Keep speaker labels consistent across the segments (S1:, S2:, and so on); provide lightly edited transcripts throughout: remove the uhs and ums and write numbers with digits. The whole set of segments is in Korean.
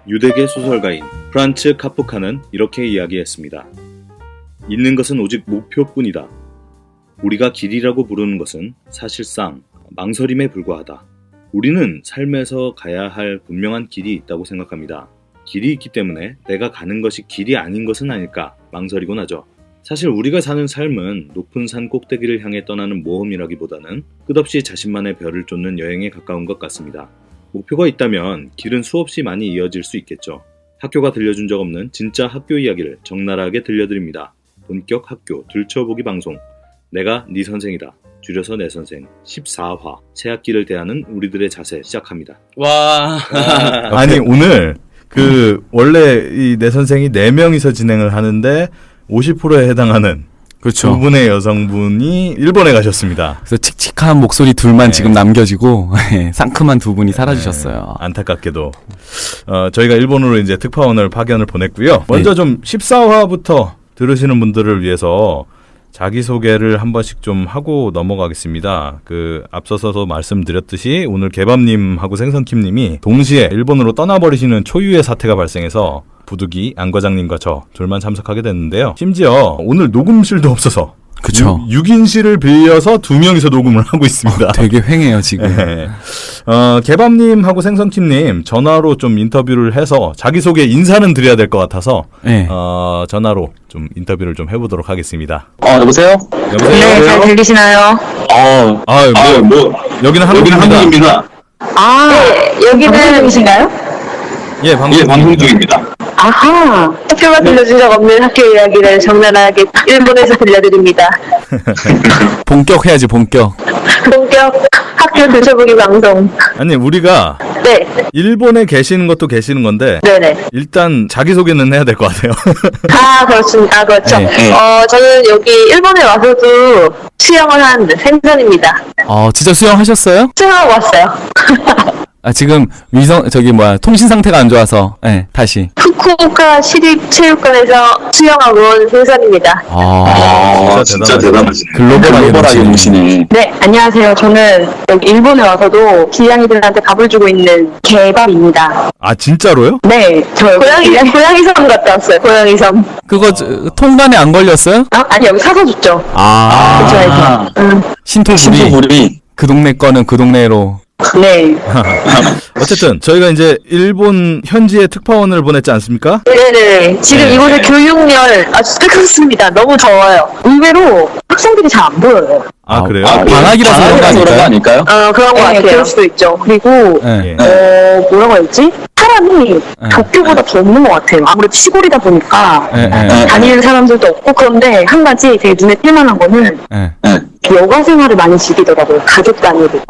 S1: 유대계 소설가인 프란츠 카프카는 이렇게 이야기했습니다. 있는 것은 오직 목표뿐이다. 우리가 길이라고 부르는 것은 사실상 망설임에 불과하다. 우리는 삶에서 가야 할 분명한 길이 있다고 생각합니다. 길이 있기 때문에 내가 가는 것이 길이 아닌 것은 아닐까 망설이곤 하죠. 사실 우리가 사는 삶은 높은 산 꼭대기를 향해 떠나는 모험이라기보다는 끝없이 자신만의 별을 쫓는 여행에 가까운 것 같습니다. 목표가 있다면 길은 수없이 많이 이어질 수 있겠죠. 학교가 들려준 적 없는 진짜 학교 이야기를 적나라하게 들려드립니다. 본격 학교 들춰보기 방송, 내가 네 선생이다. 줄여서 내 선생 14화 새학기를 대하는 우리들의 자세 시작합니다.
S2: 와.
S3: 아니 오늘 원래 이 내 선생이 4명이서 진행을 하는데 50%에 해당하는
S2: 그렇죠.
S3: 두 분의 여성분이 일본에 가셨습니다.
S2: 그래서 칙칙한 목소리 둘만
S3: 네.
S2: 지금 남겨지고 상큼한 두 분이 사라지셨어요.
S3: 안타깝게도 저희가 일본으로 이제 특파원을 파견을 보냈고요. 먼저 좀 14화부터 들으시는 분들을 위해서 자기소개를 한 번씩 좀 하고 넘어가겠습니다. 앞서서도 말씀드렸듯이 오늘 개밥님하고 생선킴님이 동시에 일본으로 떠나버리시는 초유의 사태가 발생해서 부득이 안 과장님과 저 둘만 참석하게 됐는데요. 심지어 오늘 녹음실도 없어서
S2: 그쵸.
S3: 6인실을 빌려서 2명이서 녹음을 하고 있습니다.
S2: 되게 횡해요 지금.
S3: 네. 개밥님하고 생선킴님 전화로 좀 인터뷰를 해서 자기소개 인사는 드려야 될 것 같아서
S2: 네.
S3: 전화로 좀 인터뷰를 좀 해보도록 하겠습니다.
S4: 여보세요?
S3: 여보세요?
S5: 네, 잘 들리시나요?
S3: 여기는 한국입니다.
S5: 네, 여기는 중이신가요?
S3: 예,
S4: 방송 중입니다.
S5: 아하, 학교가 들려준 적 없는 학교 이야기를 적나라하게 일본에서 들려드립니다.
S2: 본격 해야지 본격.
S5: 본격 학교 들춰보기 방송.
S3: 아니 우리가
S5: 네,
S3: 일본에 계시는 것도 계시는 건데
S5: 네네.
S3: 일단 자기소개는 해야 될 것 같아요.
S5: 그렇습니다. 그렇죠.
S2: 네.
S5: 저는 여기 일본에 와서도 수영을 한 생선입니다.
S2: 진짜 수영하셨어요?
S5: 수영하고 왔어요.
S2: 지금 통신 상태가 안 좋아서 다시.
S5: 후쿠오카 시립체육관에서 수영하고 온 생선입니다.
S4: 진짜 대단하시네.
S2: 글로벌하게
S4: 용시네.
S5: 네, 안녕하세요. 저는 여기 일본에 와서도 기양이들한테 밥을 주고 있는 개밥입니다.
S3: 아 진짜로요?
S5: 네, 저 고양이섬 갔다 왔어요. 고양이섬.
S2: 그거 통관에 안 걸렸어요?
S5: 아니 여기 사서 줬죠. 근처에서.
S2: 신토불이
S4: 신토불이
S2: 그 동네 거는 그 동네로.
S5: 네.
S3: 어쨌든 저희가 이제 일본 현지에 특파원을 보냈지 않습니까?
S5: 네네. 지금 이곳의 교육열 아주 뜨겁습니다. 너무 더워요. 의외로 학생들이 잘 안 보여요.
S3: 그래요?
S2: 방학이라서 그런 거 아닐까요?
S5: 그런 거 같아요. 그럴 수도 있죠. 그리고
S2: 네.
S5: 뭐라고 했지? 사람이 도쿄보다 더 없는 것 같아요. 아무래도 시골이다 보니까 다니는 사람들도 없고. 그런데 한 가지 되게 눈에 띌 만한 거는 여가 생활을 많이 즐기더라고요. 가족 단위로.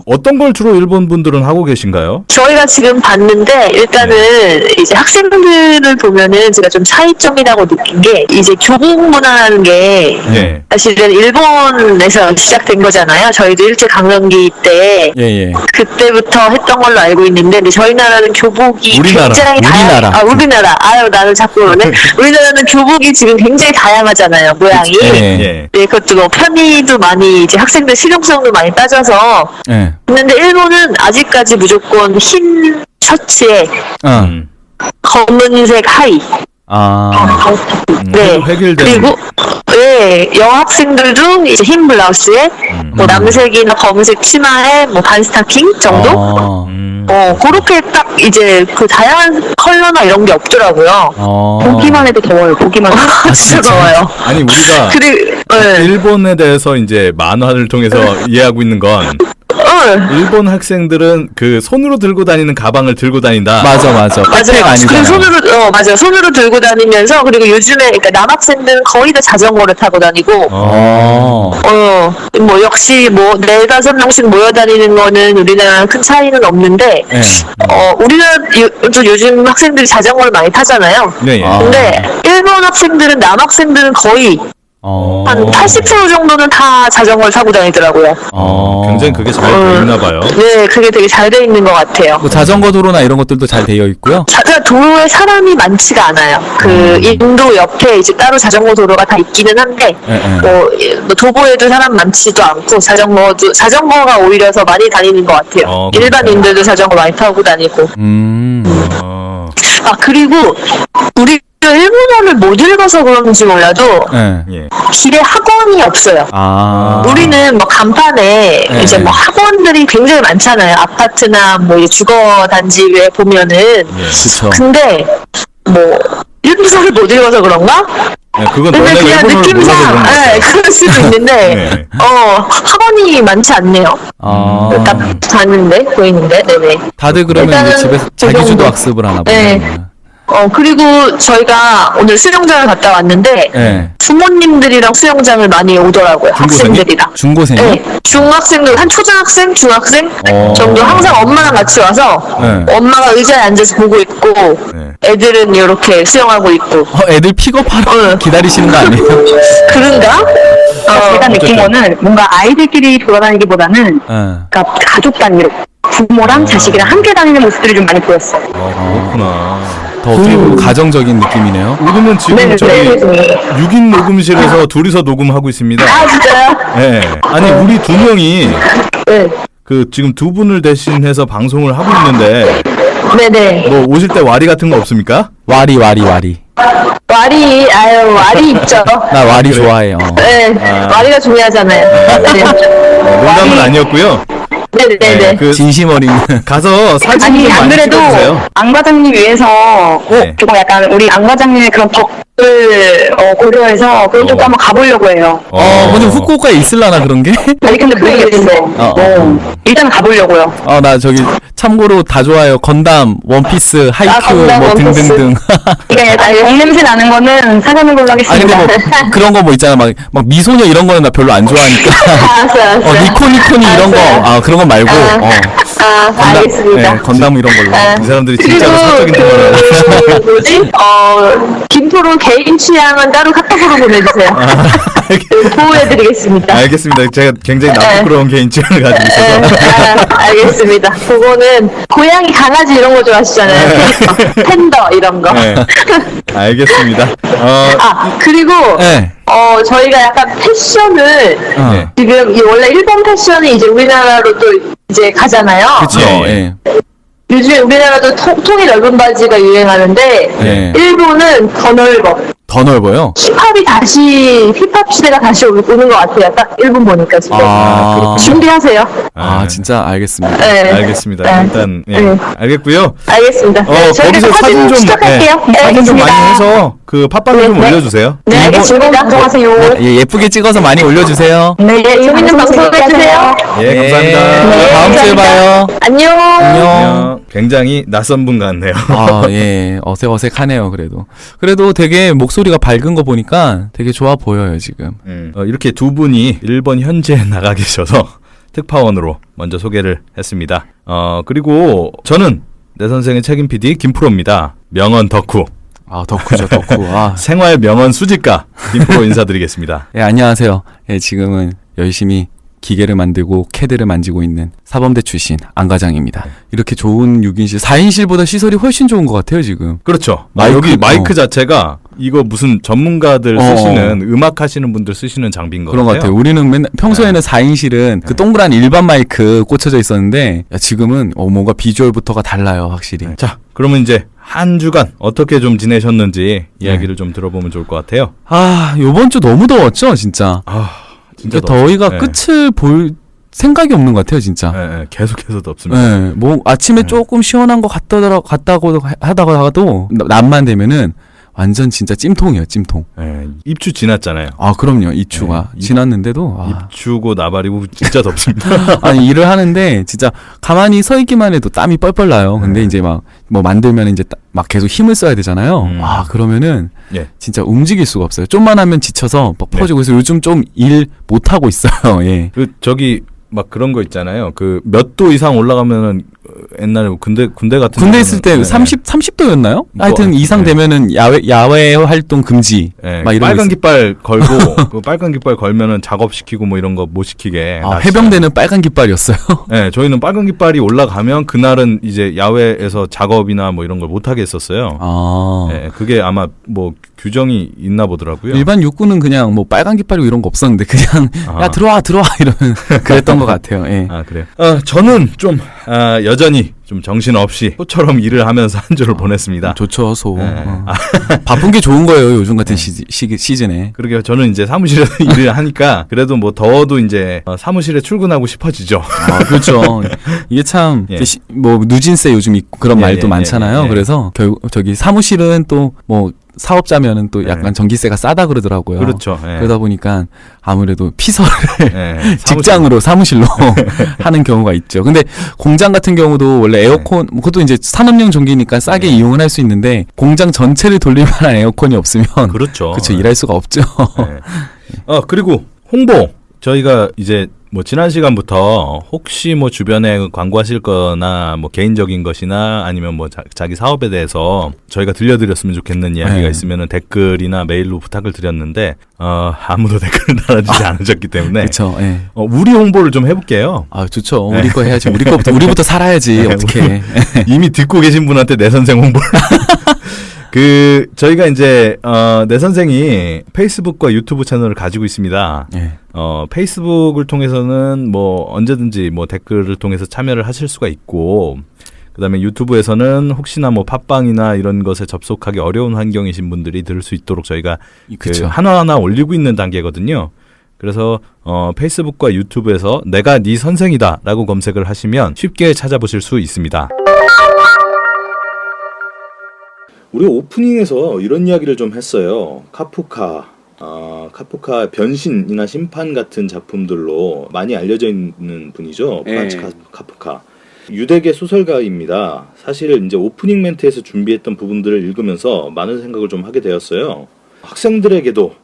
S3: 어떤 걸 주로 일본 분들은 하고 계신가요?
S5: 저희가 지금 봤는데 일단은 이제 학생들을 보면은 제가 좀 차이점이라고 느낀 게 이제 교복 문화라는 게
S3: 예.
S5: 사실은 일본에서 시작된 거잖아요. 저희도 일제강점기 때 그때부터 했던 걸로 알고 있는데 근데 저희 나라는 교복이 굉장히 우리나라. 나는 자꾸 그러네. 우리나라는 교복이 지금 굉장히 다양하잖아요. 모양이. 네, 그것도 뭐 편의도 많이 이제 학생들 실용성도 많이 따져서 했는데 일본은 아직까지 무조건 흰 셔츠에 검은색 하의. 네. 그리고 여학생들도 이제 흰 블라우스에 뭐 남색이나 검은색 치마에 뭐 반스타킹 정도? 그렇게 딱 이제 그 다양한 컬러나 이런 게 없더라고요. 보기만 해도 더워요. 보기만 해도 진짜 더워요.
S3: 아니 우리가 일본에 대해서 이제 만화를 통해서 이해하고 있는 건 일본 학생들은 손으로 들고 다니는 가방을 들고 다닌다.
S2: 맞아. 백팩 아니잖아.
S5: 그리고 손으로 들고 다니면서 그리고 요즘에 그러니까 남학생들은 거의 다 자전거를 타고 다니고. 뭐 역시 뭐 4-5명씩 모여 다니는 거는 우리나라랑 큰 차이는 없는데 우리나라도 요즘 학생들이 자전거를 많이 타잖아요. 근데 일본 학생들은 남학생들은 거의 한 80% 정도는 다 자전거를 타고 다니더라고요.
S3: 굉장히 그게 잘 돼 있나 봐요.
S5: 네, 그게 되게 잘 돼 있는 것 같아요.
S2: 뭐 자전거 도로나 이런 것들도 잘 되어 있고요.
S5: 도로에 사람이 많지가 않아요. 인도 옆에 이제 따로 자전거 도로가 다 있기는 한데, 뭐 도보에도 사람 많지도 않고, 자전거가 오히려 더 많이 다니는 것 같아요. 일반인들도 자전거 많이 타고 다니고. 그리고 우리가 일본어를 못 읽어서 그런지 몰라도 길에 학원이 없어요. 우리는 뭐 간판에 이제 뭐 학원들이 굉장히 많잖아요. 아파트나 뭐 이제 주거 단지에 보면은. 근데 뭐 일본어를 못 읽어서 그런가?
S3: 그건
S5: 근데 그냥 느낌상 그럴 수도 있는데 학원이 많지 않네요. 딱 봤는데 보이는데 네네.
S2: 다들 그러면 이제 집에서 자기 주도 학습을 하나 보네요.
S5: 그리고 저희가 오늘 수영장을 갔다 왔는데 부모님들이랑 수영장을 많이 오더라고요. 학생들이랑.
S2: 중고생이요?
S5: 네, 중학생들 한 초등학생, 중학생 정도 항상 엄마랑 같이 와서 엄마가 의자에 앉아서 보고 있고 애들은 이렇게 수영하고 있고.
S2: 애들 픽업하러 기다리시는 거 아니에요?
S5: 그런가?
S6: 제가 느낀 거는 뭔가 아이들끼리 돌아다니기보다는 그러니까 가족 단위로 부모랑 자식이랑 함께 다니는 모습들이 좀 많이 보였어요.
S3: 그렇구나.
S2: 더 어떻게 보면 가정적인 느낌이네요.
S3: 우리는 지금 저기 6인 녹음실에서 둘이서 녹음하고 있습니다.
S5: 진짜요?
S3: 네. 아니 우리 두 명이 그 지금 두 분을 대신해서 방송을 하고 있는데
S5: 네네.
S3: 뭐 오실 때 와리 같은 거 없습니까?
S2: 와리.
S5: 와리 있죠.
S2: 나 와리 좋아해요.
S5: 네, 와리가 중요하잖아요.
S3: 농담은 아니었고요.
S5: 네네네.
S3: 그
S2: 진심 어린.
S3: 가서 사진 좀
S6: 안
S3: 많이
S6: 그래도
S3: 찍어주세요.
S6: 안 과장님 위해서 조금 약간 우리 안 과장님의 그런 덕을 고려해서 그쪽도 한번 가보려고 해요.
S2: 근데 후쿠오카에 있을라나 그런 게?
S6: 아니 근데 모르겠어. 일단은 가보려고요.
S2: 나 저기 참고로 다 좋아요. 건담, 원피스, 하이큐
S5: 건담,
S2: 뭐
S5: 원피스.
S2: 등등등.
S6: 그러니까 냄새 나는 거는 사가는 걸로
S2: 아니
S6: 하겠습니다.
S2: 근데 뭐 그런 거 뭐 있잖아. 막 미소녀 이런 거는 나 별로 안 좋아하니까.
S5: 알았어요.
S2: 니코니코니 이런 거. 그런 거 말고.
S5: 알겠습니다.
S2: 건담 이런 걸로.
S3: 이 사람들이 진짜로 사적인 통화를
S5: 뭐지? 김포로 개인 취향은 따로 카톡으로 보내주세요. 보호해드리겠습니다.
S3: 알겠습니다. 제가 굉장히 나쁘끄러운 개인 취향을 가지고 있어서
S5: 알겠습니다. 그거는 고양이, 강아지 이런 거 좋아하시잖아요. 팬더 이런 거.
S3: 알겠습니다.
S5: 그리고 저희가 약간 패션을 지금 원래 일본 패션이 이제 우리나라로 또 이제 가잖아요.
S2: 그렇죠.
S5: 요즘에 우리나라도 통이 넓은 바지가 유행하는데 일본은 더 넓어.
S2: 더 넓어요?
S5: 힙합 시대가 다시 오는 것 같아요. 딱 일본 보니까 지금. 준비하세요.
S2: 진짜 알겠습니다.
S3: 알겠습니다. 일단 알겠고요.
S5: 알겠습니다.
S3: 거기서 사진 좀
S5: 시작할게요.
S3: 사진 좀 많이 해서 그 팟빵에 좀 올려주세요.
S5: 네, 알겠습니다. 방송하세요.
S2: 예쁘게 찍어서 많이 올려주세요.
S5: 네, 재밌는 방송 해주세요.
S3: 감사합니다.
S2: 다음 주에 봐요.
S5: 안녕.
S3: 굉장히 낯선 분 같네요.
S2: 어색하네요. 그래도 되게 목소리가 밝은 거 보니까 되게 좋아 보여요 지금.
S3: 이렇게 두 분이 일본 현지에 나가 계셔서 특파원으로 먼저 소개를 했습니다. 그리고 저는 내 선생의 책임 PD 김프로입니다. 명언 덕후.
S2: 덕후죠, 덕후.
S3: 생활 명언 수집가 김프로 인사드리겠습니다.
S2: 안녕하세요. 지금은 열심히 기계를 만들고 캐드를 만지고 있는 사범대 출신 안 과장입니다. 이렇게 좋은 6인실, 4인실보다 시설이 훨씬 좋은 것 같아요 지금.
S3: 그렇죠. 여기 마이크 자체가 이거 무슨 전문가들 쓰시는 음악 하시는 분들 쓰시는 장비인 것
S2: 그런 것 같아요. 우리는 맨날 평소에는 4인실은 그 동그란 일반 마이크 꽂혀져 있었는데 지금은 뭔가 비주얼부터가 달라요 확실히.
S3: 자, 그러면 이제 한 주간 어떻게 좀 지내셨는지 이야기를 좀 들어보면 좋을 것 같아요.
S2: 요번 주 너무 더웠죠 진짜.
S3: 진짜
S2: 더위가 끝을 볼 생각이 없는 것 같아요 진짜.
S3: 계속해서 덥습니다.
S2: 뭐 아침에 조금 시원한 거 갔다고 하다가도 낮만 되면은 완전 진짜 찜통이에요 찜통.
S3: 입추 지났잖아요.
S2: 그럼요. 입추가 지났는데도
S3: 입추고 나발이고 진짜 덥습니다.
S2: 아니 일을 하는데 진짜 가만히 서 있기만 해도 땀이 뻘뻘 나요. 근데 이제 막 뭐 만들면 이제 막 계속 힘을 써야 되잖아요. 그러면은 진짜 움직일 수가 없어요. 좀만 하면 지쳐서 막 퍼지고 그래서 요즘 좀 일 못 하고 있어요.
S3: 저기 막 그런 거 있잖아요. 그 몇 도 이상 올라가면은 옛날에 군대 같은
S2: 군대 있을 때 30도였나요? 하여튼 이상 되면은 야외 활동 금지. 막 이런
S3: 빨간 깃발 걸고 그 빨간 깃발 걸면은 작업시키고 뭐 이런 거 못 시키게.
S2: 해병대는 빨간 깃발이었어요.
S3: 네, 저희는 빨간 깃발이 올라가면 그날은 이제 야외에서 작업이나 뭐 이런 걸 못 하게 했었어요. 네, 그게 아마 뭐 규정이 있나 보더라고요.
S2: 일반 육군은 그냥 뭐 빨간 깃발이고 이런 거 없었는데 그냥 야 들어와 이러면 그랬던 것 같아요. 예.
S3: 그래요. 저는 좀 여전히 좀 정신없이 소처럼 일을 하면서 한 주를 보냈습니다.
S2: 좋죠, 소. 바쁜 게 좋은 거예요, 요즘 같은 시즌에.
S3: 그러게요. 저는 이제 사무실에서 일을 하니까 그래도 뭐 더워도 이제 사무실에 출근하고 싶어지죠.
S2: 그렇죠. 이게 참 뭐 누진세 요즘 있고 그런 말도 많잖아요. 그래서 결국 저기 사무실은 또 뭐 사업자면은 또 약간 전기세가 싸다 그러더라고요.
S3: 그렇죠.
S2: 그러다 보니까 아무래도 피서를 직장으로 사무실로 하는 경우가 있죠. 근데 공장 같은 경우도 원래 에어컨, 그것도 이제 산업용 전기니까 싸게 이용을 할 수 있는데 공장 전체를 돌릴 만한 에어컨이 없으면 그렇죠. 일할 수가 없죠.
S3: 그리고 홍보. 저희가 이제 뭐 지난 시간부터 혹시 뭐 주변에 광고하실 거나 뭐 개인적인 것이나 아니면 뭐 자기 사업에 대해서 저희가 들려드렸으면 좋겠는 이야기가 있으면은 댓글이나 메일로 부탁을 드렸는데 아무도 댓글을 달아주지 않으셨기 때문에
S2: 그렇죠.
S3: 우리 홍보를 좀 해볼게요.
S2: 좋죠. 우리 거 해야지. 우리부터 살아야지. 어떻게?
S3: 이미 듣고 계신 분한테 내 선생 홍보를. 저희가 이제, 내 선생이 페이스북과 유튜브 채널을 가지고 있습니다. 페이스북을 통해서는 뭐 언제든지 뭐 댓글을 통해서 참여를 하실 수가 있고, 그 다음에 유튜브에서는 혹시나 뭐 팟빵이나 이런 것에 접속하기 어려운 환경이신 분들이 들을 수 있도록 저희가 하나하나 올리고 있는 단계거든요. 그래서 페이스북과 유튜브에서 내가 네 선생이다 라고 검색을 하시면 쉽게 찾아보실 수 있습니다.
S1: 우리 오프닝에서 이런 이야기를 좀 했어요. 카프카 변신이나 심판 같은 작품들로 많이 알려져 있는 분이죠. 프란츠 카프카. 유대계 소설가입니다. 사실 이제 오프닝 멘트에서 준비했던 부분들을 읽으면서 많은 생각을 좀 하게 되었어요. 학생들에게도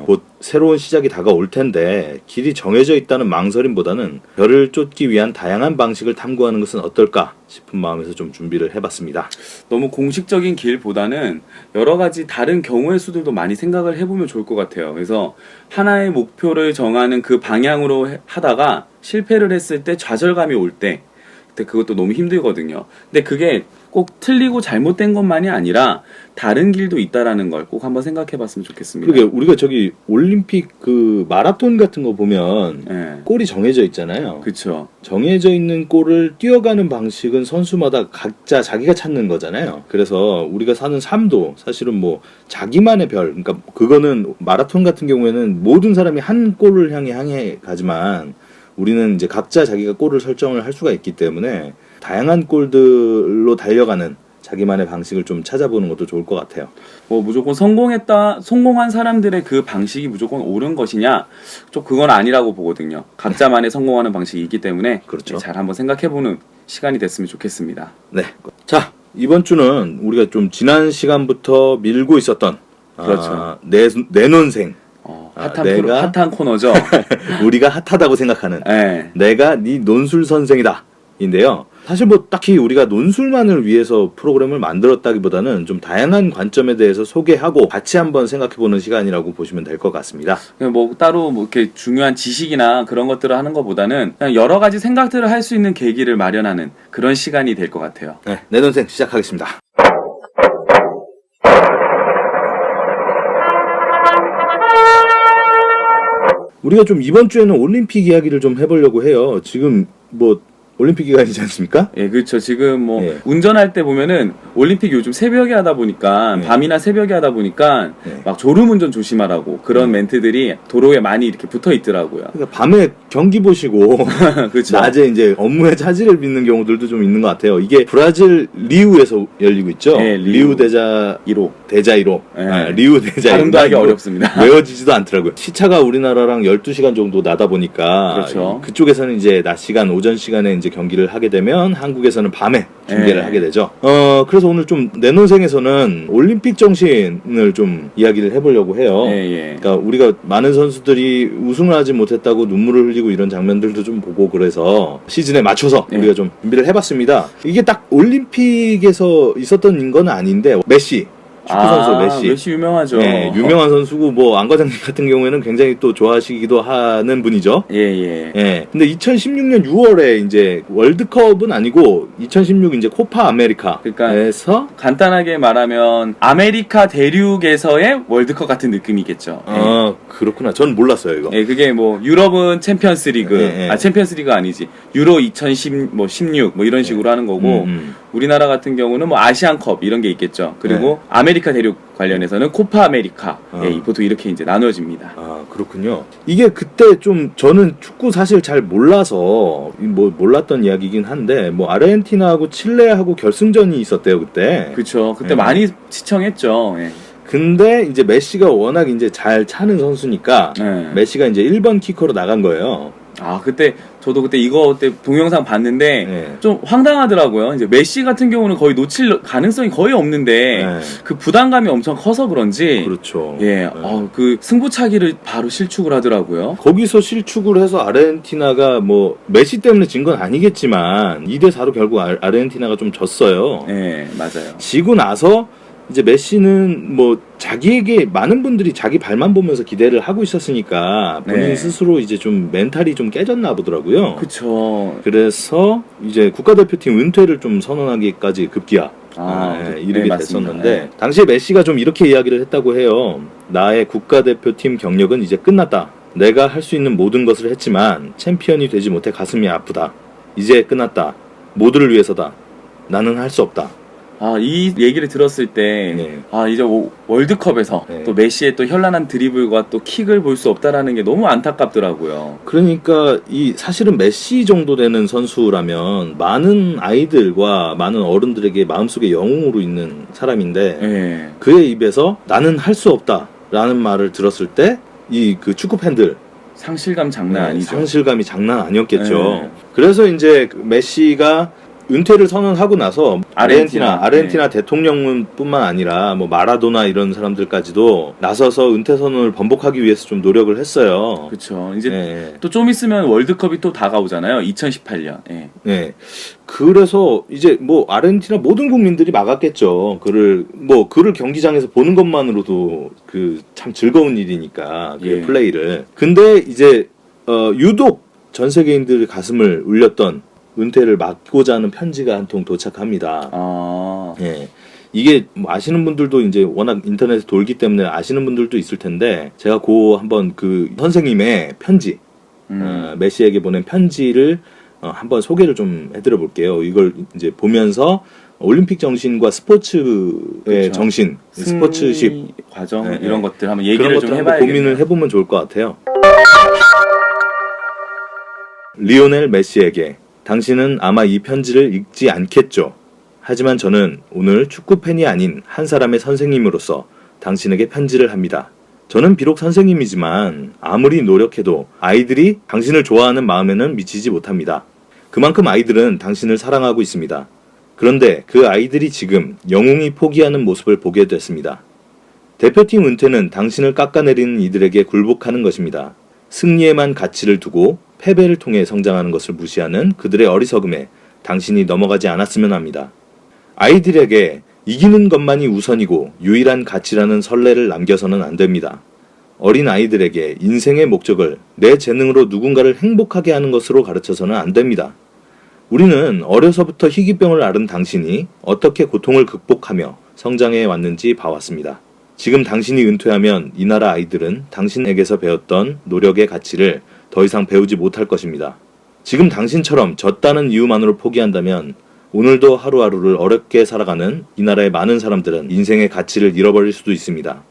S1: 곧 새로운 시작이 다가올 텐데 길이 정해져 있다는 망설임보다는 별을 쫓기 위한 다양한 방식을 탐구하는 것은 어떨까 싶은 마음에서 좀 준비를 해봤습니다.
S7: 너무 공식적인 길보다는 여러 가지 다른 경우의 수들도 많이 생각을 해보면 좋을 것 같아요. 그래서 하나의 목표를 정하는 그 방향으로 하다가 실패를 했을 때 좌절감이 올 때 그때 그것도 너무 힘들거든요. 근데 그게 꼭 틀리고 잘못된 것만이 아니라 다른 길도 있다라는 걸 꼭 한번 생각해봤으면 좋겠습니다.
S1: 그게 우리가 저기 올림픽 그 마라톤 같은 거 보면 골이 정해져 있잖아요.
S7: 그렇죠.
S1: 정해져 있는 골을 뛰어가는 방식은 선수마다 각자 자기가 찾는 거잖아요. 그래서 우리가 사는 삶도 사실은 뭐 자기만의 별, 그러니까 그거는 마라톤 같은 경우에는 모든 사람이 한 골을 향해 가지만 우리는 이제 각자 자기가 골을 설정을 할 수가 있기 때문에 다양한 골들로 달려가는 자기만의 방식을 좀 찾아보는 것도 좋을 것 같아요.
S7: 뭐 무조건 성공한 사람들의 그 방식이 무조건 옳은 것이냐? 좀 그건 아니라고 보거든요. 각자만의 성공하는 방식이 있기 때문에
S1: 그렇죠.
S7: 잘 한번 생각해보는 시간이 됐으면 좋겠습니다.
S1: 네. 자, 이번 주는 우리가 좀 지난 시간부터 밀고 있었던
S7: 그렇죠.
S1: 내 논생.
S7: 핫한 코너죠.
S1: 우리가 핫하다고 생각하는 내가 네 논술 선생이다 인데요. 사실 뭐 딱히 우리가 논술만을 위해서 프로그램을 만들었다기보다는 좀 다양한 관점에 대해서 소개하고 같이 한번 생각해보는 시간이라고 보시면 될 것 같습니다.
S7: 뭐 따로 뭐 이렇게 중요한 지식이나 그런 것들을 하는 것보다는 그냥 여러 가지 생각들을 할 수 있는 계기를 마련하는 그런 시간이 될 것 같아요.
S1: 네, 내 논생 시작하겠습니다. 우리가 좀 이번 주에는 올림픽 이야기를 좀 해보려고 해요. 지금 뭐 올림픽 기간이지 않습니까?
S7: 예, 그렇죠. 지금 뭐 운전할 때 보면은 올림픽 요즘 새벽에 하다 보니까 밤이나 새벽에 하다 보니까 막 졸음운전 조심하라고 그런 멘트들이 도로에 많이 이렇게 붙어 있더라고요.
S1: 그러니까 밤에 경기 보시고
S7: 그렇죠.
S1: 낮에 이제 업무에 차질을 빚는 경우들도 좀 있는 것 같아요. 이게 브라질 리우에서 열리고 있죠. 리우 대자이로. 리우 대자이로.
S7: 발음도 하기 어렵습니다.
S1: 외워지지도 않더라고요. 시차가 우리나라랑 12시간 정도 나다 보니까
S7: 그렇죠.
S1: 그쪽에서는 이제 낮 시간, 오전 시간에 이제 이제 경기를 하게 되면 한국에서는 밤에 중계를
S7: 예.
S1: 하게 되죠. 그래서 오늘 좀 내 논생에서는 올림픽 정신을 좀 이야기를 해보려고 해요.
S7: 예.
S1: 그러니까 우리가 많은 선수들이 우승을 하지 못했다고 눈물을 흘리고 이런 장면들도 좀 보고 그래서 시즌에 맞춰서
S7: 예.
S1: 우리가 좀 준비를 해봤습니다. 이게 딱 올림픽에서 있었던 건 아닌데 메시 축구 선수
S7: 메시 유명하죠.
S1: 네, 유명한 선수고 뭐 안 과장님 같은 경우에는 굉장히 또 좋아하시기도 하는 분이죠.
S7: 예.
S1: 예. 근데 2016년 6월에 이제 월드컵은 아니고 2016 이제 코파 아메리카에서
S7: 간단하게 말하면 아메리카 대륙에서의 월드컵 같은 느낌이겠죠.
S1: 그렇구나. 전 몰랐어요, 이거.
S7: 예, 그게 뭐 유럽은 챔피언스리그,
S1: 예.
S7: 챔피언스리그 아니지. 유로 2016 뭐 이런 식으로 하는 거고 우리나라 같은 경우는 뭐 아시안컵 이런 게 있겠죠. 그리고 아메리카 대륙 관련해서는 코파 아메리카. 예, 보통 이렇게 이제 나눠집니다.
S1: 그렇군요. 이게 그때 좀 저는 축구 사실 잘 몰라서 뭐 몰랐던 이야기긴 한데 뭐 아르헨티나하고 칠레하고 결승전이 있었대요, 그때.
S7: 그렇죠. 그때 많이 시청했죠. 예.
S1: 근데 이제 메시가 워낙 이제 잘 차는 선수니까 메시가 이제 1번 키커로 나간 거예요.
S7: 그때 저도 그때 이거 때 동영상 봤는데 좀 황당하더라고요. 이제 메시 같은 경우는 거의 놓칠 가능성이 거의 없는데 그 부담감이 엄청 커서 그런지
S1: 그렇죠.
S7: 그 승부차기를 바로 실축을 하더라고요.
S1: 거기서 실축을 해서 아르헨티나가 뭐 메시 때문에 진 건 아니겠지만 2대4로 결국 아르헨티나가 좀 졌어요.
S7: 네, 맞아요.
S1: 지고 나서 이제 메시는 뭐 자기에게 많은 분들이 자기 발만 보면서 기대를 하고 있었으니까 본인 스스로 이제 좀 멘탈이 좀 깨졌나 보더라고요.
S7: 그렇죠.
S1: 그래서 이제 국가대표팀 은퇴를 좀 선언하기까지 급기야 이르게 됐었는데 당시에 메시가 좀 이렇게 이야기를 했다고 해요. 나의 국가대표팀 경력은 이제 끝났다. 내가 할 수 있는 모든 것을 했지만 챔피언이 되지 못해 가슴이 아프다. 이제 끝났다. 모두를 위해서다. 나는 할 수 없다.
S7: 이 얘기를 들었을 때, 이제 월드컵에서 또 메시의 또 현란한 드리블과 또 킥을 볼 수 없다라는 게 너무 안타깝더라고요.
S1: 그러니까 사실은 메시 정도 되는 선수라면 많은 아이들과 많은 어른들에게 마음속에 영웅으로 있는 사람인데 그의 입에서 나는 할 수 없다라는 말을 들었을 때 그 축구 팬들
S7: 상실감 장난 아니죠.
S1: 상실감이 장난 아니었겠죠. 그래서 이제 메시가 은퇴를 선언하고 나서 아르헨티나 대통령뿐만 아니라 뭐 마라도나 이런 사람들까지도 나서서 은퇴 선언을 번복하기 위해서 좀 노력을 했어요.
S7: 그렇죠. 이제 또 좀 있으면 월드컵이 또 다가오잖아요. 2018년.
S1: 그래서 이제 뭐 아르헨티나 모든 국민들이 막았겠죠. 그를 경기장에서 보는 것만으로도 그 참 즐거운 일이니까 그 플레이를. 근데 이제 유독 전 세계인들의 가슴을 울렸던 은퇴를 막고자 하는 편지가 한 통 도착합니다. 이게 뭐 아시는 분들도 이제 워낙 인터넷에 돌기 때문에 아시는 분들도 있을 텐데 제가 한번 그 선생님의 편지, 메시에게 보낸 편지를 한번 소개를 좀 해드려 볼게요. 이걸 이제 보면서 올림픽 정신과 스포츠의 정신, 스포츠십
S7: 과정 이런 것들 한번 얘기를 좀 해봐야겠네요.
S1: 고민을 해보면 좋을 것 같아요. 리오넬 메시에게 당신은 아마 이 편지를 읽지 않겠죠. 하지만 저는 오늘 축구팬이 아닌 한 사람의 선생님으로서 당신에게 편지를 합니다. 저는 비록 선생님이지만 아무리 노력해도 아이들이 당신을 좋아하는 마음에는 미치지 못합니다. 그만큼 아이들은 당신을 사랑하고 있습니다. 그런데 그 아이들이 지금 영웅이 포기하는 모습을 보게 됐습니다. 대표팀 은퇴는 당신을 깎아내리는 이들에게 굴복하는 것입니다. 승리에만 가치를 두고 패배를 통해 성장하는 것을 무시하는 그들의 어리석음에 당신이 넘어가지 않았으면 합니다. 아이들에게 이기는 것만이 우선이고 유일한 가치라는 선례를 남겨서는 안 됩니다. 어린 아이들에게 인생의 목적을 내 재능으로 누군가를 행복하게 하는 것으로 가르쳐서는 안 됩니다. 우리는 어려서부터 희귀병을 앓은 당신이 어떻게 고통을 극복하며 성장해 왔는지 봐왔습니다. 지금 당신이 은퇴하면 이 나라 아이들은 당신에게서 배웠던 노력의 가치를 더 이상 배우지 못할 것입니다. 지금 당신처럼 졌다는 이유만으로 포기한다면 오늘도 하루하루를 어렵게 살아가는 이 나라의 많은 사람들은 인생의 가치를 잃어버릴 수도 있습니다.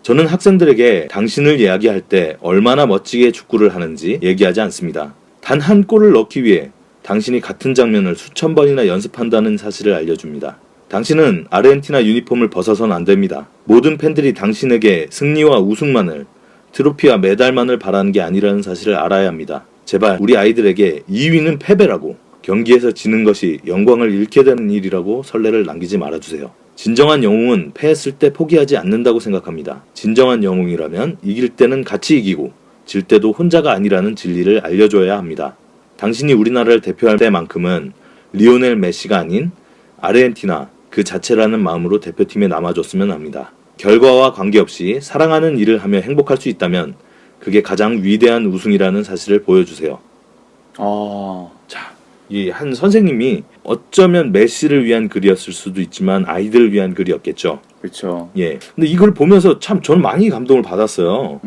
S1: 저는 학생들에게 당신을 이야기할 때 얼마나 멋지게 축구를 하는지 얘기하지 않습니다. 단 한 골을 넣기 위해 당신이 같은 장면을 수천 번이나 연습한다는 사실을 알려줍니다. 당신은 아르헨티나 유니폼을 벗어선 안 됩니다. 모든 팬들이 당신에게 승리와 우승만을, 트로피와 메달만을 바라는 게 아니라는 사실을 알아야 합니다. 제발 우리 아이들에게 2위는 패배라고, 경기에서 지는 것이 영광을 잃게 되는 일이라고 선례를 남기지 말아주세요. 진정한 영웅은 패했을 때 포기하지 않는다고 생각합니다. 진정한 영웅이라면 이길 때는 같이 이기고 질 때도 혼자가 아니라는 진리를 알려줘야 합니다. 당신이 우리나라를 대표할 때만큼은 리오넬 메시가 아닌 아르헨티나 그 자체라는 마음으로 대표팀에 남아줬으면 합니다. 결과와 관계없이 사랑하는 일을 하며 행복할 수 있다면 그게 가장 위대한 우승이라는 사실을 보여주세요. 자, 이 한 선생님이 어쩌면 메시를 위한 글이었을 수도 있지만 아이들을 위한 글이었겠죠.
S7: 그렇죠.
S1: 예. 근데 이걸 보면서 참 저는 많이 감동을 받았어요.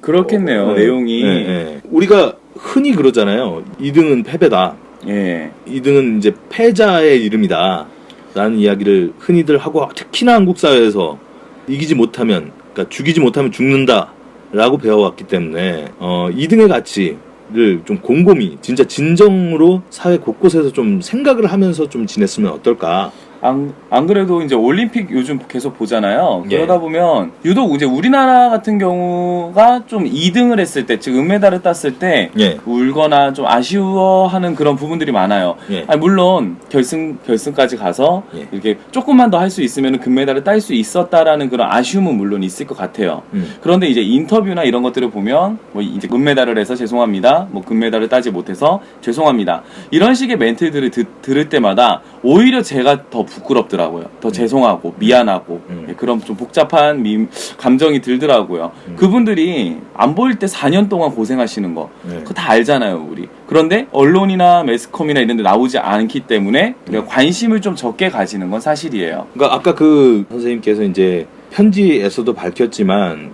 S7: 그렇겠네요. 내용이.
S1: 우리가 흔히 그러잖아요. 2등은 패배다.
S7: 예.
S1: 2등은 이제 패자의 이름이다. 라는 이야기를 흔히들 하고 특히나 한국 사회에서 이기지 못하면, 그러니까 죽이지 못하면 죽는다. 라고 배워왔기 때문에 2등의 가치를 좀 곰곰이 진짜 진정으로 사회 곳곳에서 좀 생각을 하면서 좀 지냈으면 어떨까.
S7: 안 그래도 이제 올림픽 요즘 계속 보잖아요.
S1: 예.
S7: 그러다 보면 유독 이제 우리나라 같은 경우가 좀 2등을 했을 때, 즉 은메달을 땄을 때
S1: 예.
S7: 울거나 좀 아쉬워하는 그런 부분들이 많아요.
S1: 예.
S7: 아니, 물론 결승까지 가서
S1: 예.
S7: 이렇게 조금만 더 할 수 있으면 금메달을 딸 수 있었다라는 그런 아쉬움은 물론 있을 것 같아요. 그런데 이제 인터뷰나 이런 것들을 보면 뭐 이제 은메달을 해서 죄송합니다. 뭐 금메달을 따지 못해서 죄송합니다. 이런 식의 멘트들을 들을 때마다 오히려 제가 더 부끄럽더라고요. 더 죄송하고 미안하고 그런 좀 복잡한 감정이 들더라고요. 그분들이 안 보일 때 4년 동안 고생하시는 거 그거 다 알잖아요, 우리. 그런데 언론이나 매스컴이나 이런 데 나오지 않기 때문에 관심을 좀 적게 가지는 건 사실이에요.
S1: 그러니까 아까 그 선생님께서 이제 편지에서도 밝혔지만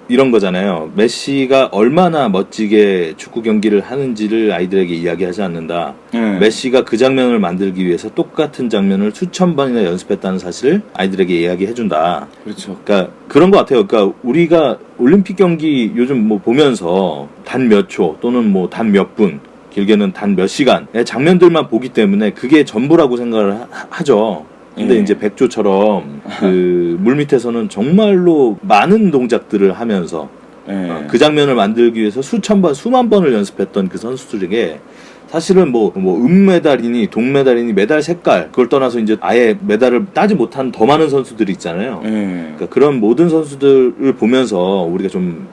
S1: 이런 거잖아요. 메시가 얼마나 멋지게 축구 경기를 하는지를 아이들에게 이야기하지 않는다. 메시가 그 장면을 만들기 위해서 똑같은 장면을 수천 번이나 연습했다는 사실을 아이들에게 이야기해준다.
S7: 그렇죠.
S1: 그러니까 그런 것 같아요. 그러니까 우리가 올림픽 경기 요즘 뭐 보면서 단 몇 초 또는 뭐 단 몇 분, 길게는 단 몇 시간의 장면들만 보기 때문에 그게 전부라고 생각을 하죠. 근데 이제 백조처럼 물 밑에서는 정말로 많은 동작들을 하면서 그 장면을 만들기 위해서 수천 번, 수만 번을 연습했던 그 선수들에게 사실은 뭐 은메달이니 동메달이니 메달 색깔 그걸 떠나서 이제 아예 메달을 따지 못한 더 많은 선수들이 있잖아요. 그러니까 그런 모든 선수들을 보면서 우리가 좀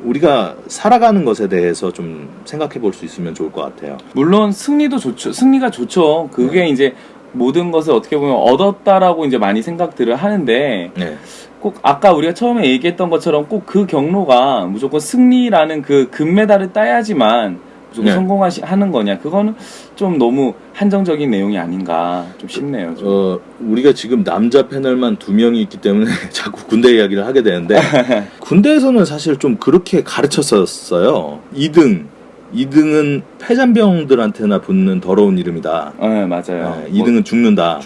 S1: 우리가 살아가는 것에 대해서 좀 생각해 볼 수 있으면 좋을 것 같아요.
S7: 물론 승리도 좋죠. 승리가 좋죠. 그게 이제 모든 것을 어떻게 보면 얻었다라고 이제 많이 생각들을 하는데 꼭 아까 우리가 처음에 얘기했던 것처럼 꼭 그 경로가 무조건 승리라는 그 금메달을 따야지만 무조건 성공하는 거냐, 그거는 좀 너무 한정적인 내용이 아닌가 좀 싶네요. 좀.
S1: 우리가 지금 남자 패널만 2명이 있기 때문에 자꾸 군대 이야기를 하게 되는데 군대에서는 사실 좀 그렇게 가르쳤었어요. 2등은 폐잔병들한테나 붙는 더러운 이름이다.
S7: 네, 맞아요.
S1: 2등은 죽는다.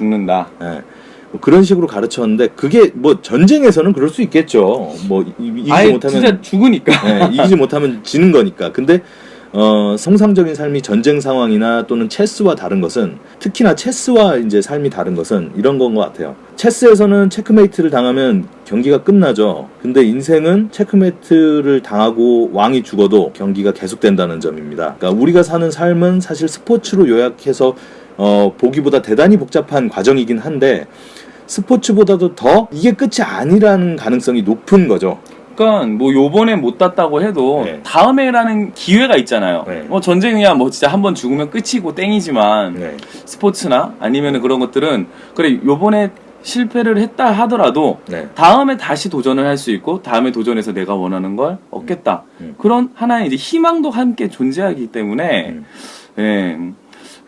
S7: 네.
S1: 뭐 그런 식으로 가르쳤는데 그게 뭐 전쟁에서는 그럴 수 있겠죠. 뭐 이기지 못하면
S7: 진짜 죽으니까.
S1: 이기지 못하면 지는 거니까. 근데 성상적인 삶이 전쟁 상황이나 또는 체스와 다른 것은, 특히나 체스와 이제 삶이 다른 것은 이런 건 것 같아요. 체스에서는 체크메이트를 당하면 경기가 끝나죠. 근데 인생은 체크메이트를 당하고 왕이 죽어도 경기가 계속된다는 점입니다. 그러니까 우리가 사는 삶은 사실 스포츠로 요약해서 보기보다 대단히 복잡한 과정이긴 한데 스포츠보다도 더 이게 끝이 아니라는 가능성이 높은 거죠.
S7: 그러니까 뭐 요번에 못 땄다고 해도 다음에라는 기회가 있잖아요. 뭐 전쟁이야 뭐 진짜 한번 죽으면 끝이고 땡이지만 스포츠나 아니면은 그런 것들은 그래 요번에 실패를 했다 하더라도 다음에 다시 도전을 할 수 있고 다음에 도전해서 내가 원하는 걸 얻겠다. 그런 하나의 이제 희망도 함께 존재하기 때문에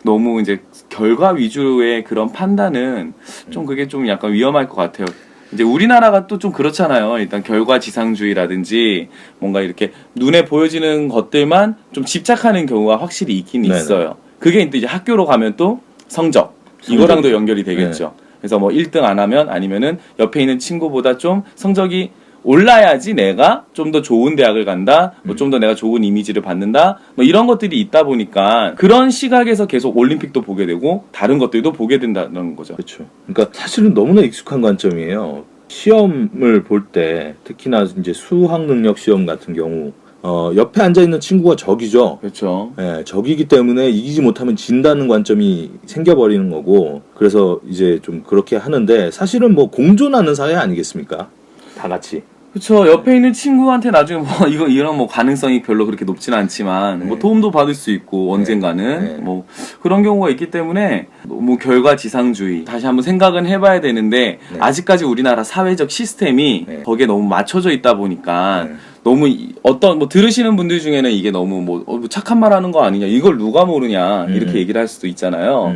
S7: 너무 이제 결과 위주의 그런 판단은 좀 그게 좀 약간 위험할 것 같아요. 이제 우리나라가 또 좀 그렇잖아요. 일단 결과지상주의라든지 뭔가 이렇게 눈에 보여지는 것들만 좀 집착하는 경우가 확실히 있긴 있어요. 그게 또 이제 학교로 가면 또 성적 이거랑도 연결이 되겠죠. 그래서 뭐 1등 안 하면 아니면은 옆에 있는 친구보다 좀 성적이 올라야지 내가 좀 더 좋은 대학을 간다, 뭐 좀 더 내가 좋은 이미지를 받는다, 뭐 이런 것들이 있다 보니까 그런 시각에서 계속 올림픽도 보게 되고 다른 것들도 보게 된다는 거죠.
S1: 그렇죠. 그러니까 사실은 너무나 익숙한 관점이에요. 시험을 볼 때 특히나 이제 수학 능력 시험 같은 경우 옆에 앉아있는 친구가 적이죠.
S7: 그렇죠.
S1: 예, 적이기 때문에 이기지 못하면 진다는 관점이 생겨버리는 거고, 그래서 이제 좀 그렇게 하는데, 사실은 뭐 공존하는 사회 아니겠습니까? 다 같이.
S7: 그렇죠. 옆에 있는 친구한테 나중에 뭐 이런 뭐 가능성이 별로 그렇게 높지는 않지만 뭐 도움도 받을 수 있고 언젠가는 뭐 그런 경우가 있기 때문에 너무 결과지상주의 다시 한번 생각은 해봐야 되는데 아직까지 우리나라 사회적 시스템이 거기에 너무 맞춰져 있다 보니까 너무 어떤 뭐 들으시는 분들 중에는 이게 너무 뭐 착한 말 하는 거 아니냐, 이걸 누가 모르냐 이렇게 얘기를 할 수도 있잖아요.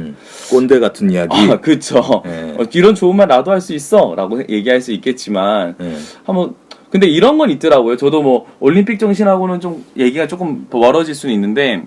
S1: 꼰대 같은 이야기.
S7: 그렇죠. 이런 좋은 말 나도 할 수 있어라고 얘기할 수 있겠지만 한번 근데 이런 건 있더라고요. 저도 뭐 올림픽 정신하고는 좀 얘기가 조금 멀어질 수는 있는데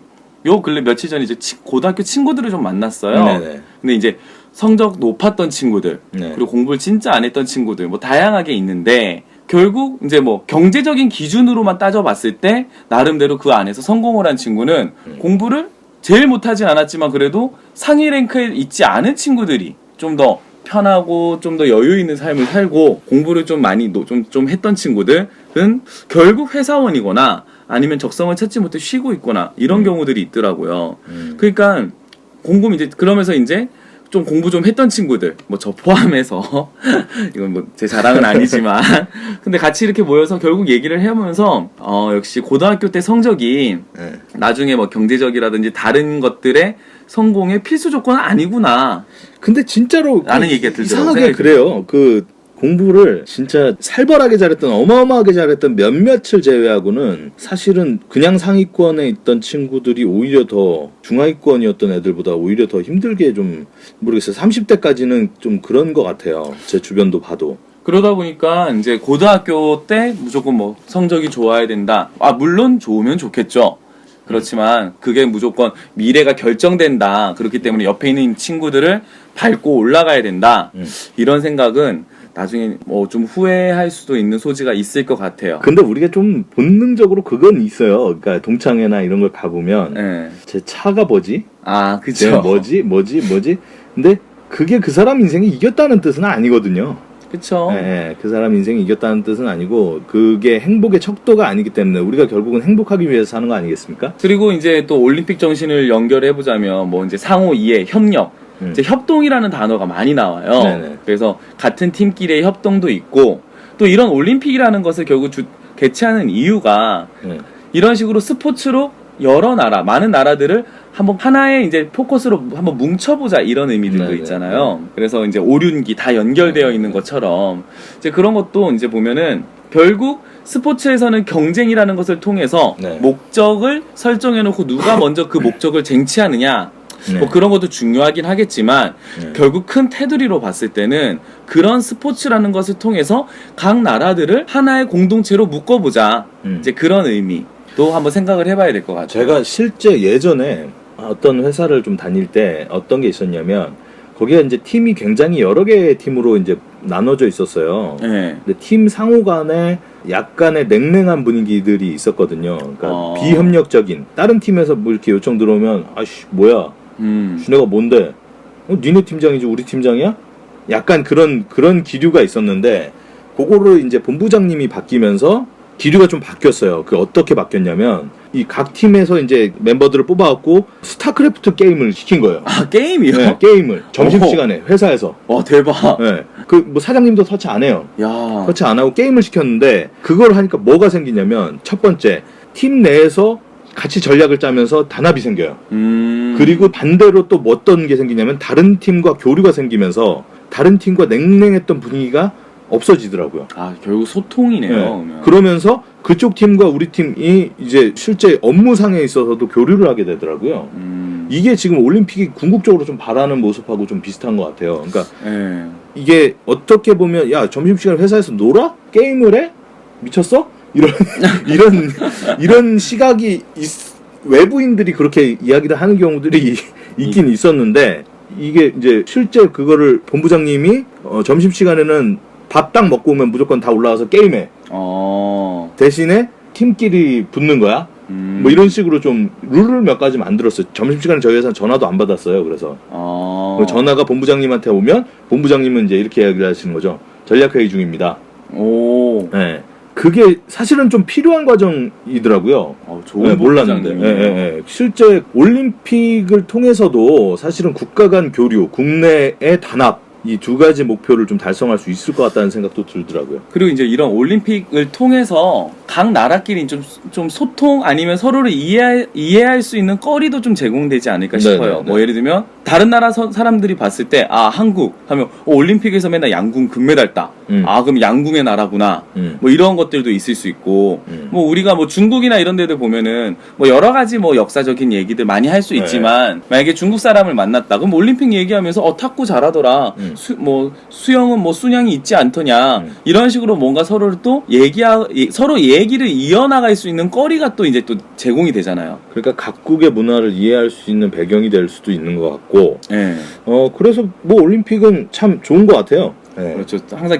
S7: 요 근래 며칠 전에 이제 고등학교 친구들을 좀 만났어요.
S1: 네네.
S7: 근데 이제 성적 높았던 친구들 그리고 공부를 진짜 안 했던 친구들 뭐 다양하게 있는데 결국 이제 뭐 경제적인 기준으로만 따져봤을 때 나름대로 그 안에서 성공을 한 친구는 공부를 제일 못하진 않았지만 그래도 상위 랭크에 있지 않은 친구들이 좀 더 편하고 좀 더 여유 있는 삶을 살고 공부를 좀 많이 좀 했던 친구들은 결국 회사원이거나 아니면 적성을 찾지 못해 쉬고 있거나 이런 경우들이 있더라고요. 그러니까 공부 이제 그러면서 이제 좀 공부 좀 했던 친구들, 뭐 저 포함해서 이건 뭐 제 자랑은 아니지만 근데 같이 이렇게 모여서 결국 얘기를 해보면서 역시 고등학교 때 성적이 나중에 뭐 경제적이라든지 다른 것들의 성공의 필수 조건은 아니구나.
S1: 근데 진짜로
S7: 라는 얘기가 들더라고요.
S1: 이상하게 그래요. 그 공부를 진짜 살벌하게 잘했던, 어마어마하게 잘했던 몇몇을 제외하고는 사실은 그냥 상위권에 있던 친구들이 오히려 더 중하위권이었던 애들보다 오히려 더 힘들게 좀, 모르겠어요. 30대까지는 좀 그런 것 같아요. 제 주변도 봐도.
S7: 그러다 보니까 이제 고등학교 때 무조건 뭐 성적이 좋아야 된다. 물론 좋으면 좋겠죠. 그렇지만 그게 무조건 미래가 결정된다. 그렇기 때문에 옆에 있는 친구들을 밟고 올라가야 된다. 이런 생각은 나중에 뭐 좀 후회할 수도 있는 소지가 있을 것 같아요.
S1: 근데 우리가 좀 본능적으로 그건 있어요. 그러니까 동창회나 이런 걸 가보면 제 차가 뭐지?
S7: 그쵸.
S1: 뭐지? 근데 그게 그 사람 인생이 이겼다는 뜻은 아니거든요.
S7: 그쵸.
S1: 그 사람 인생이 이겼다는 뜻은 아니고 그게 행복의 척도가 아니기 때문에 우리가 결국은 행복하기 위해서 사는 거 아니겠습니까?
S7: 그리고 이제 또 올림픽 정신을 연결해보자면 뭐 이제 상호 이해, 협력, 이제 협동이라는 단어가 많이 나와요.
S1: 네네.
S7: 그래서 같은 팀끼리의 협동도 있고 또 이런 올림픽이라는 것을 결국 개최하는 이유가 이런 식으로 스포츠로 여러 나라, 많은 나라들을 한번 하나의 이제 포커스로 한번 뭉쳐보자 이런 의미들도 있잖아요. 그래서 이제 오륜기 다 연결되어 있는 것처럼 이제 그런 것도 이제 보면은 결국 스포츠에서는 경쟁이라는 것을 통해서 목적을 설정해놓고 누가 먼저 그 목적을 쟁취하느냐 뭐 그런 것도 중요하긴 하겠지만 결국 큰 테두리로 봤을 때는 그런 스포츠라는 것을 통해서 각 나라들을 하나의 공동체로 묶어보자 이제 그런 의미도 한번 생각을 해봐야 될 것 같아요.
S1: 제가 실제 예전에 어떤 회사를 좀 다닐 때 어떤 게 있었냐면 거기가 이제 팀이 굉장히 여러 개의 팀으로 이제 나눠져 있었어요. 근데 팀 상호 간에 약간의 냉랭한 분위기들이 있었거든요. 그러니까 비협력적인, 다른 팀에서 뭐 이렇게 요청 들어오면 아씨 뭐야 내가 뭔데? 니네 팀장이지 우리 팀장이야? 약간 그런 기류가 있었는데 그거를 이제 본부장님이 바뀌면서 기류가 좀 바뀌었어요. 그 어떻게 바뀌었냐면 이 각 팀에서 이제 멤버들을 뽑아갖고 스타크래프트 게임을 시킨 거예요.
S7: 게임이요?
S1: 네, 게임을 점심시간에 회사에서.
S7: 대박.
S1: 네, 그 뭐 사장님도 터치 안 해요.
S7: 야.
S1: 터치 안 하고 게임을 시켰는데 그걸 하니까 뭐가 생기냐면 첫 번째 팀 내에서 같이 전략을 짜면서 단합이 생겨요. 그리고 반대로 또 어떤 게 생기냐면 다른 팀과 교류가 생기면서 다른 팀과 냉랭했던 분위기가 없어지더라고요.
S7: 결국 소통이네요.
S1: 네. 그러면서 그쪽 팀과 우리 팀이 이제 실제 업무상에 있어서도 교류를 하게 되더라고요. 이게 지금 올림픽이 궁극적으로 좀 바라는 모습하고 좀 비슷한 것 같아요. 그러니까 이게 어떻게 보면 야 점심시간에 회사에서 놀아? 게임을 해? 미쳤어? 이런 시각이 외부인들이 그렇게 이야기를 하는 경우들이 있긴 있었는데 이게 이제 실제 그거를 본부장님이 점심시간에는 밥 딱 먹고 오면 무조건 다 올라와서 게임해. 대신에 팀끼리 붙는 거야. 뭐 이런 식으로 좀 룰을 몇 가지 만들었어요. 점심시간에 저희 회사는 전화도 안 받았어요. 그래서 전화가 본부장님한테 오면 본부장님은 이제 이렇게 이야기를 하시는 거죠. 전략회의 중입니다.
S7: 오.
S1: 네.
S3: 그게 사실은 좀 필요한 과정이더라고요.
S7: 좋은
S3: 몰랐는데. 실제 올림픽을 통해서도 사실은 국가 간 교류, 국내의 단합 이 두 가지 목표를 좀 달성할 수 있을 것 같다는 생각도 들더라고요.
S7: 그리고 이제 이런 올림픽을 통해서 각 나라끼리 좀 소통 아니면 서로를 이해할 수 있는 거리도 좀 제공되지 않을까 싶어요.
S3: 네네네.
S7: 뭐 예를 들면 다른 나라 사람들이 봤을 때 한국 하면 올림픽에서 맨날 양궁 금메달 따. 그럼 양궁의 나라구나. 뭐 이런 것들도 있을 수 있고 뭐 우리가 뭐 중국이나 이런 데들 보면은 뭐 여러 가지 뭐 역사적인 얘기들 많이 할 수 있지만 만약에 중국 사람을 만났다. 그럼 올림픽 얘기하면서 탁구 잘하더라. 수영은 뭐 순양이 있지 않더냐. 이런 식으로 뭔가 서로를 또 서로 얘기를 이어나갈 수 있는 거리가 또 이제 또 제공이 되잖아요.
S3: 그러니까 각국의 문화를 이해할 수 있는 배경이 될 수도 있는 것 같고. 그래서 뭐 올림픽은 참 좋은 것 같아요.
S7: 그렇죠. 항상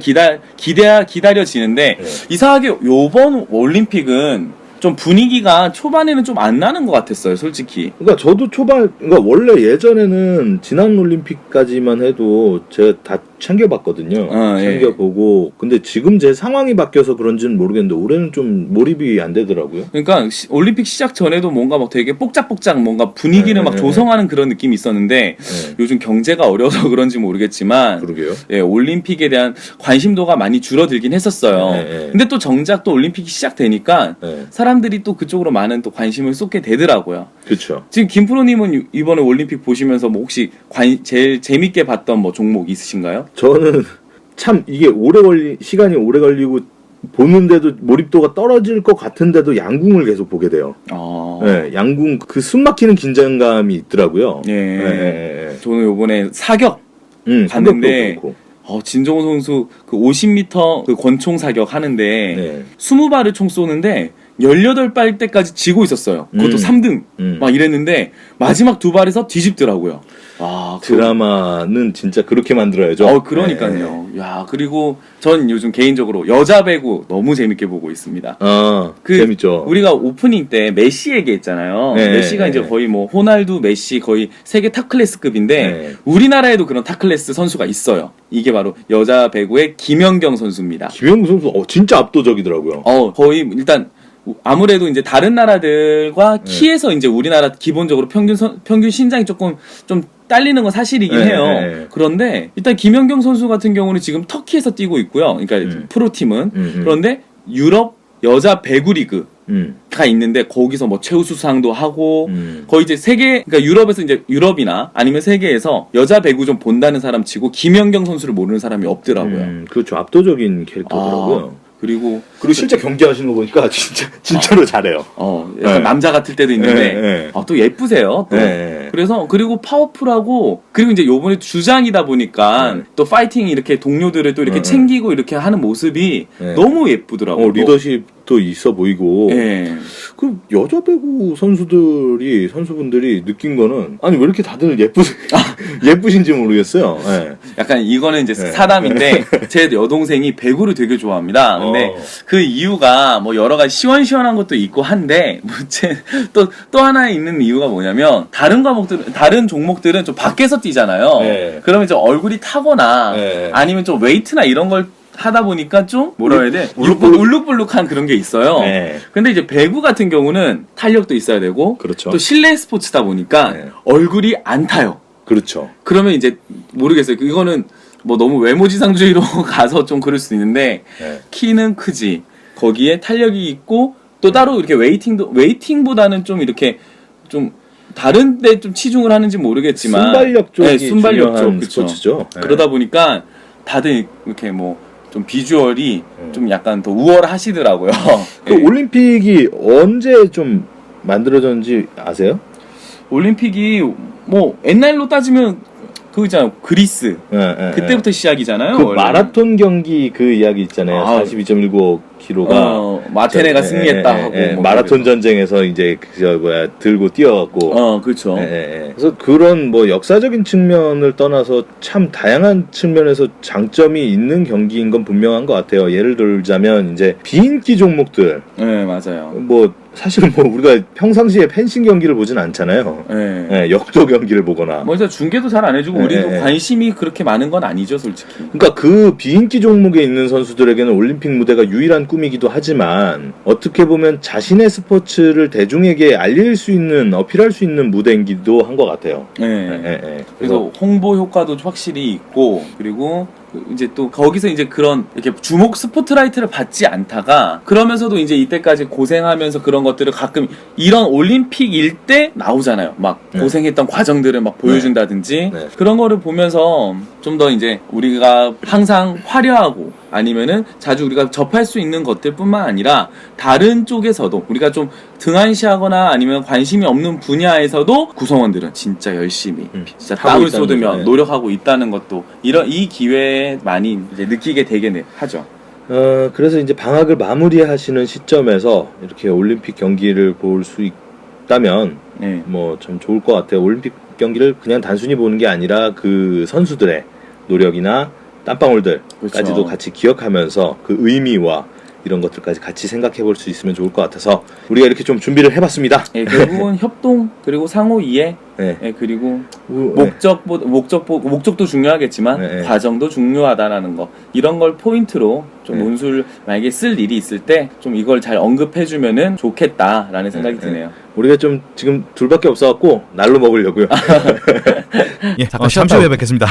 S7: 기다려지는데 이상하게 요번 올림픽은 좀 분위기가 초반에는 좀 안 나는 것 같았어요, 솔직히.
S3: 그러니까 저도 그러니까 원래 예전에는 지난 올림픽까지만 해도 제가 다 챙겨봤거든요. 챙겨보고. 근데 지금 제 상황이 바뀌어서 그런지는 모르겠는데 올해는 좀 몰입이 안 되더라고요.
S7: 그러니까 올림픽 시작 전에도 뭔가 막 되게 뽁짝뽁짝 뭔가 분위기를 막 조성하는 그런 느낌이 있었는데 요즘 경제가 어려서 그런지 모르겠지만
S3: 그러게요.
S7: 올림픽에 대한 관심도가 많이 줄어들긴 했었어요. 근데 또 정작 또 올림픽이 시작되니까 사람들이 또 그쪽으로 많은 또 관심을 쏟게 되더라고요.
S3: 그렇죠.
S7: 지금 김프로님은 이번에 올림픽 보시면서 뭐 혹시 제일 재밌게 봤던 뭐 종목 있으신가요?
S3: 저는 참 이게 시간이 오래 걸리고 보는데도 몰입도가 떨어질 것 같은데도 양궁을 계속 보게 돼요. 양궁 그 숨막히는 긴장감이 있더라고요.
S7: 저는 이번에 사격 봤는데 진정호 선수 그 50m 그 권총 사격 하는데 20발을 총 쏘는데 18발 때까지 지고 있었어요. 그것도 3등 막 이랬는데 마지막 2발에서 뒤집더라고요.
S3: 드라마는 진짜 그렇게 만들어야죠.
S7: 그러니까요. 야, 그리고 전 요즘 개인적으로 여자 배구 너무 재밌게 보고 있습니다.
S3: 재밌죠.
S7: 우리가 오프닝 때 메시 얘기했잖아요. 메시가 이제 거의 뭐 호날두, 메시 거의 세계 탑 클래스급인데 우리나라에도 그런 탑 클래스 선수가 있어요. 이게 바로 여자 배구의 김연경 선수입니다.
S3: 김연경 선수 진짜 압도적이더라고요.
S7: 거의 일단 아무래도 이제 다른 나라들과 키에서 이제 우리나라 기본적으로 평균 신장이 조금 좀 딸리는 건 사실이긴 해요. 그런데 일단 김연경 선수 같은 경우는 지금 터키에서 뛰고 있고요. 그러니까 프로팀은. 그런데 유럽 여자 배구 리그가 있는데 거기서 뭐 최우수상도 하고 거의 이제 그러니까 유럽에서 이제 유럽이나 아니면 세계에서 여자 배구 좀 본다는 사람 치고 김연경 선수를 모르는 사람이 없더라고요.
S3: 그렇죠. 압도적인 캐릭터더라고요.
S7: 그리고
S3: 실제 경기하시는 거 보니까 진짜로 잘해요.
S7: 약간 남자 같을 때도 있는데 또 예쁘세요. 또. 그리고 파워풀하고 그리고 이제 요번에 주장이다 보니까 또 파이팅 이렇게 동료들을 또 이렇게 챙기고 이렇게 하는 모습이 너무 예쁘더라고요.
S3: 리더십도 있어 보이고. 그 여자 배구 선수분들이 느낀 거는 왜 이렇게 다들 예쁘신지 모르겠어요.
S7: 약간 이거는 이제 사담인데 제 여동생이 배구를 되게 좋아합니다. 근데 그 이유가 뭐 여러 가지 시원시원한 것도 있고 한데 또 하나 있는 이유가 뭐냐면 다른 종목들은 좀 밖에서 뛰잖아요. 그러면 좀 얼굴이 타거나 아니면 좀 웨이트나 이런 걸 하다 보니까 좀 뭐라 해야 돼? 울룩불룩한 그런 게 있어요. 근데 이제 배구 같은 경우는 탄력도 있어야 되고
S3: 그렇죠.
S7: 또 실내 스포츠다 보니까 얼굴이 안 타요.
S3: 그렇죠.
S7: 그러면 이제 모르겠어요. 이거는 뭐 너무 외모지상주의로 가서 좀 그럴 수 있는데 키는 크지. 거기에 탄력이 있고 또 따로 이렇게 웨이팅보다는 좀 이렇게 좀 다른 데 좀 치중을 하는지 모르겠지만
S3: 순발력 쪽이
S7: 순발력 쪽
S3: 스포츠죠.
S7: 그러다 보니까 다들 이렇게 뭐 좀 비주얼이 좀 약간 더 우월하시더라고요.
S3: 그 올림픽이 언제 좀 만들어졌는지 아세요?
S7: 올림픽이 뭐 옛날로 따지면 그거 있잖아요. 그리스. 그때부터 시작이잖아요.
S3: 그 원래. 마라톤 경기 그 이야기 있잖아요. 42.19km가
S7: 마테네가 승리했다 하고
S3: 뭐 마라톤 전쟁에서 이제 들고 뛰어갖고
S7: 그렇죠.
S3: 그래서 그런 뭐 역사적인 측면을 떠나서 참 다양한 측면에서 장점이 있는 경기인 건 분명한 것 같아요. 예를 들자면 이제 비인기 종목들
S7: 맞아요.
S3: 뭐
S1: 사실은 뭐 우리가 평상시에 펜싱 경기를 보진 않잖아요. 네, 역도 경기를 보거나.
S7: 먼저 중계도 잘 안 해주고 우리도 관심이 그렇게 많은 건 아니죠, 솔직히.
S1: 그러니까 그 비인기 종목에 있는 선수들에게는 올림픽 무대가 유일한 꿈이기도 하지만 어떻게 보면 자신의 스포츠를 대중에게 알릴 수 있는, 어필할 수 있는 무대이기도 한 것 같아요.
S7: 그래서 홍보 효과도 확실히 있고, 그리고 이제 또 거기서 이제 그런 이렇게 주목 스포트라이트를 받지 않다가 그러면서도 이제 이때까지 고생하면서 그런 것들을 가끔 이런 올림픽일 때 나오잖아요. 막 고생했던 과정들을 막 보여준다든지 그런 거를 보면서 좀 더 이제 우리가 항상 화려하고 아니면은 자주 우리가 접할 수 있는 것들뿐만 아니라 다른 쪽에서도 우리가 좀 등한시하거나 아니면 관심이 없는 분야에서도 구성원들은 진짜 열심히 진짜 땀을 쏟으며 노력하고 있다는 것도 이 기회에 많이 이제 느끼게 되긴 하죠.
S1: 그래서 이제 방학을 마무리하시는 시점에서 이렇게 올림픽 경기를 볼 수 있다면 뭐 참 좋을 것 같아요. 올림픽 경기를 그냥 단순히 보는 게 아니라 그 선수들의 노력이나 땀방울들까지도 같이 기억하면서 그 의미와 이런 것들까지 같이 생각해 볼 수 있으면 좋을 것 같아서 우리가 이렇게 좀 준비를 해봤습니다.
S7: 결국은 협동 그리고 상호 이해 그리고 목적도 중요하겠지만 과정도 중요하다라는 거 이런 걸 포인트로 좀 논술 만약에 쓸 일이 있을 때 좀 이걸 잘 언급해주면은 좋겠다라는 생각이 드네요.
S1: 우리가 좀 지금 둘밖에 없어갖고 날로 먹으려고요.
S3: 잠시 후에 뵙겠습니다.